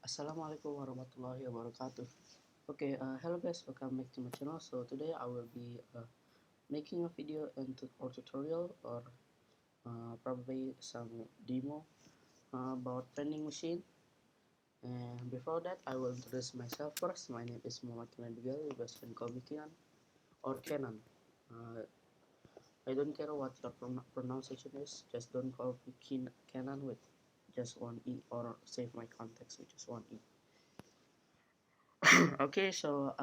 Assalamualaikum warahmatullahi wabarakatuh. Okay, hello guys, welcome back to my channel. So today I will be making a video and or tutorial or probably some demo about vending machine. And before that, I will introduce myself first. My name is Muhammad Kenan. You guys can call me Kenan or Kenan. Uh, I don't care what your pronunciation is. Just don't call me Kenan with just one e, or save my context with just one e. Okay, so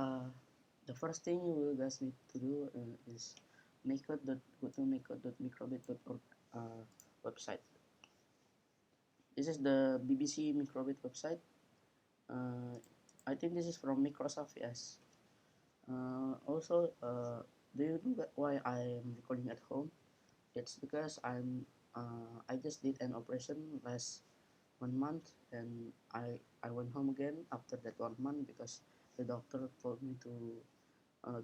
the first thing you will guys need to do is go to microbit.org website. This is the BBC Microbit website. uh, I think this is from Microsoft. Yes. Also, do you know why I am recording at home? It's because I just did an operation last 1 month, and I went home again after that 1 month because the doctor told me to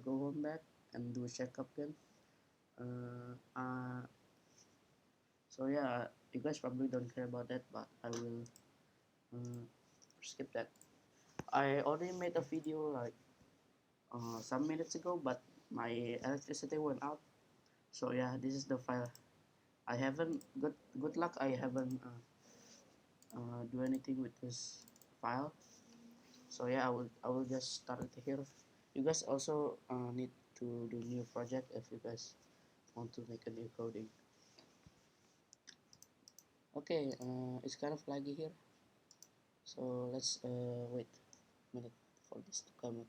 go home back and do a checkup again. Uh, uh, so yeah, you guys probably don't care about that, but I will uh, skip that. I already made a video like some minutes ago, but my electricity went out. So yeah, this is the file. I haven't good luck. I haven't do anything with this file. So yeah, I will just start it here. You guys also need to do new project if you guys want to make a new coding. Okay, it's kind of laggy here, so let's wait a minute for this to come in.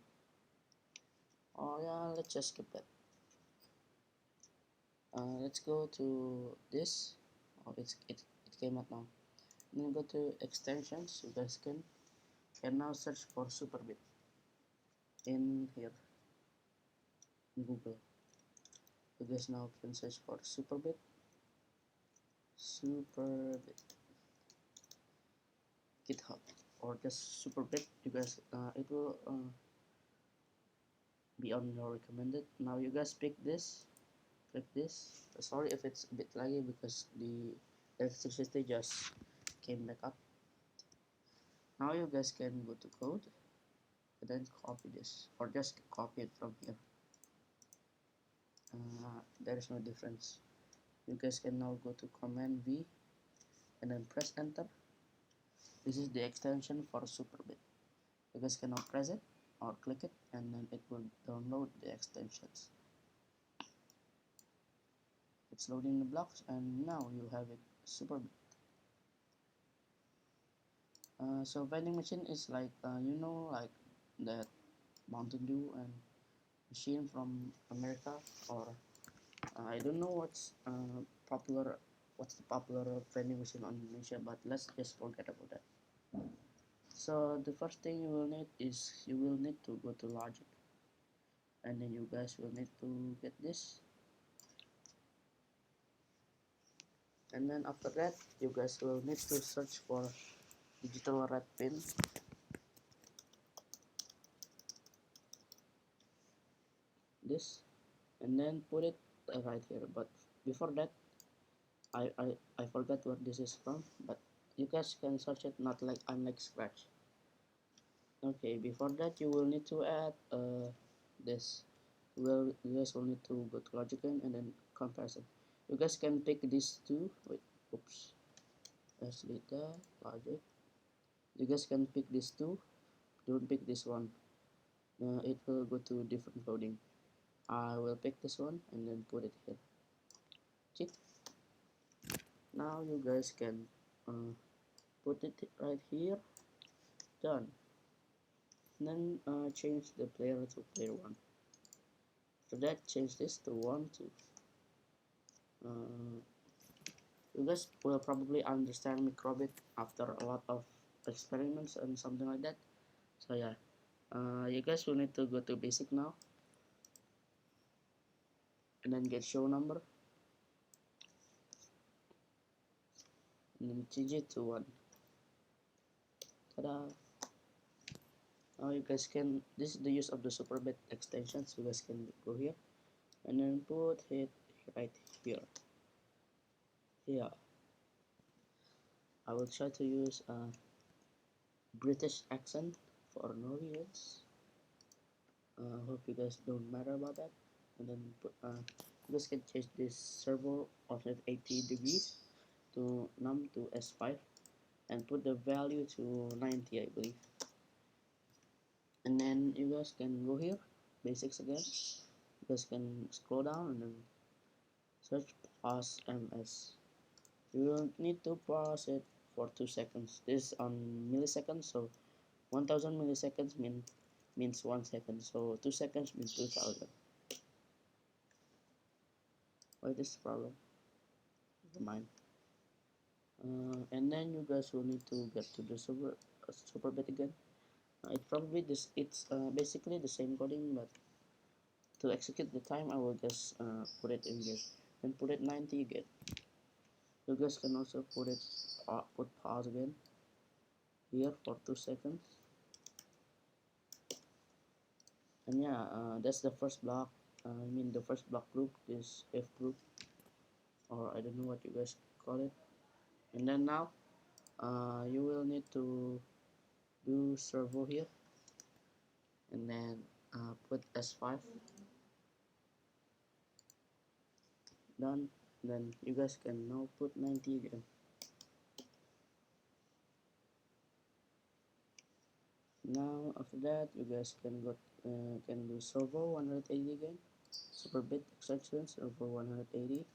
Oh yeah, let's just skip that. Let's go to this. Oh, it came out now. Then go to extensions. You guys can now search for Superbit in here in Google. You guys now can search for Superbit GitHub, or just Superbit. You guys, it will be on your recommended. Now you guys pick this, click this. Sorry if it's a bit laggy because the electricity just came back up. Now you guys can go to code and then copy this, or just copy it from here. There is no difference. You guys can now go to Command V and then press enter. This is the extension for Superbit. You guys can now press it or click it, and then it will download the extensions. It's loading the blocks, and now you have it Superbit. So vending machine is like like that Mountain Dew and machine from America, or I don't know popular what's the popular vending machine on Indonesia, but let's just forget about that. So the first thing you will need is you will need to go to logic, and then you guys will need to get this, and then after that you guys will need to search for digital red pin. This, and then put it right here. But before that, I forgot where this is from, but you guys can search it, not like unlike scratch. Okay, before that you will need to add this. You guys will need to go to logic and then comparison. You guys can pick these two. Wait, oops. Let's delete that logic. You guys can pick these two. Don't pick this one. It will go to different coding. I will pick this one and then put it here. Check. Now you guys can put it right here. Done. Then change the player to player 1. After that, change this to 1, 2. You guys will probably understand Microbit after a lot of experiments and something like that. So yeah, you guys will need to go to basic now, and then get show number, and then change it to 1. Ta-da! Now you guys can, this is the use of the Superbit extensions. You guys can go here and then put it right here. I will try to use British accent for Norwegians. Hope you guys don't matter about that. And then you guys can change this servo of 80 degrees to num to S5 and put the value to 90, I believe. And then you guys can go here, basics again. You guys can scroll down and then search pause MS. You will need to pause it for 2 seconds. This is on milliseconds, so 1000 milliseconds means 1 second, so 2 seconds means 2000. What is the problem? Never mind. And then you guys will need to get to the super bit again. It's basically the same coding, but to execute the time I will just put it in here and put it 90 again. You guys can also put pause again here for 2 seconds. And yeah, that's the first block. I mean the first block group is F group, or I don't know what you guys call it. And then now you will need to do servo here and then put S5 done. Then you guys can now put 90 again. Now after that you guys can do servo 180 again, super bit extension servo 180,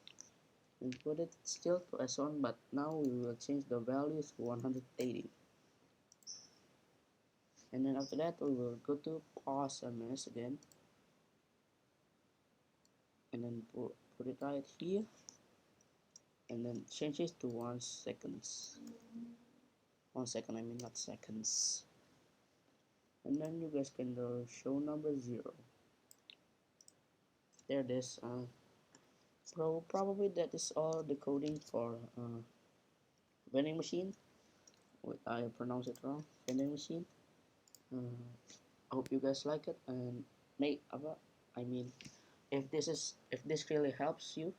and put it still to S1, but now we will change the values to 180. And then after that we will go to pause MS again and then put it right here and then change it to 1 seconds. 1 second, I mean not seconds. And then you guys can show number 0. There it is. Probably that is all the coding for vending machine. Wait, I pronounced it wrong. Vending machine. I hope you guys like it and make I mean if this really helps you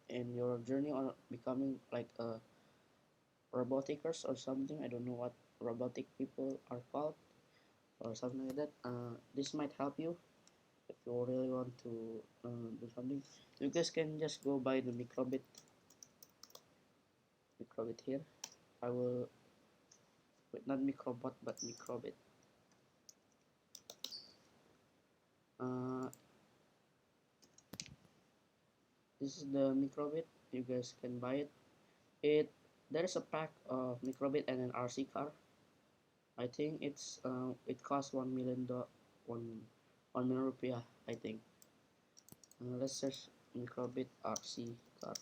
in your journey on becoming like a roboticers or something. I don't know what robotic people are called or something like that. This might help you if you really want to do something. You guys can just go buy the microbit here. I will wait, not microbot but microbit. uh, this is the microbit. You guys can buy it. There's a pack of microbit and an RC car. I think it costs 1 million rupiah, I think. Let's search microbit RC car.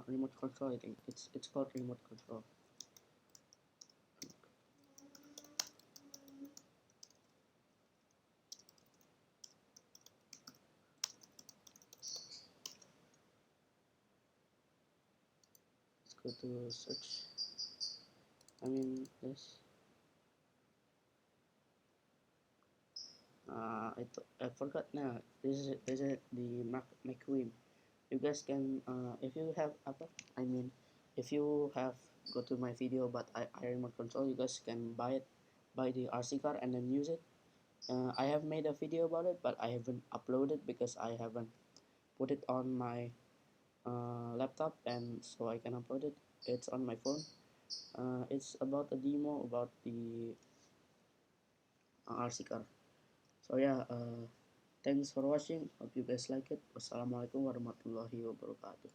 Remote control, I think it's called remote control. Let's go to search. I mean this. I forgot now. This is the Microwave. You guys can if you have apa, I mean if you have go to my video but I remote control, you guys can buy the RC car and then use it. I have made a video about it, but I haven't uploaded because I haven't put it on my laptop, and so I can upload it. It's on my phone. It's about a demo about the RC car. So yeah, thanks for watching. Hope you guys like it. Wassalamualaikum warahmatullahi wabarakatuh.